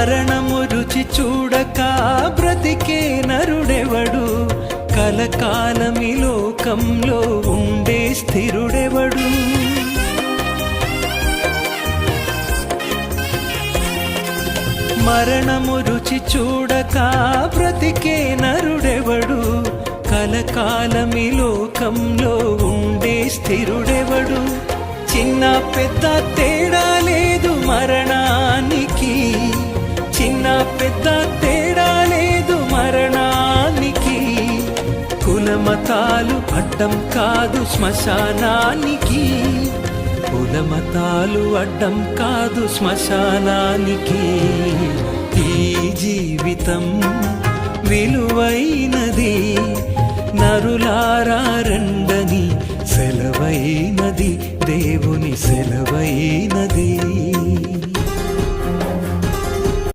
మరణము రుచి చూడక బ్రతికే నరుడెవడు, కలకాలమి లోకంలో ఉండే స్థిరుడెవడు. మరణము రుచి చూడక బ్రతికే నరుడెవడు, కలకాలమి లోకంలో ఉండే స్థిరుడెవడు. చిన్న పెద్ద తేడా లేదు మరణానికి, చిన్న పెద్ద తేడా లేదు మరణానికి. కులమతాలు అడ్డం కాదు శ్మశానానికి, కులమతాలు అడ్డం కాదు శ్మశానానికి. ఈ జీవితం విలువైనది,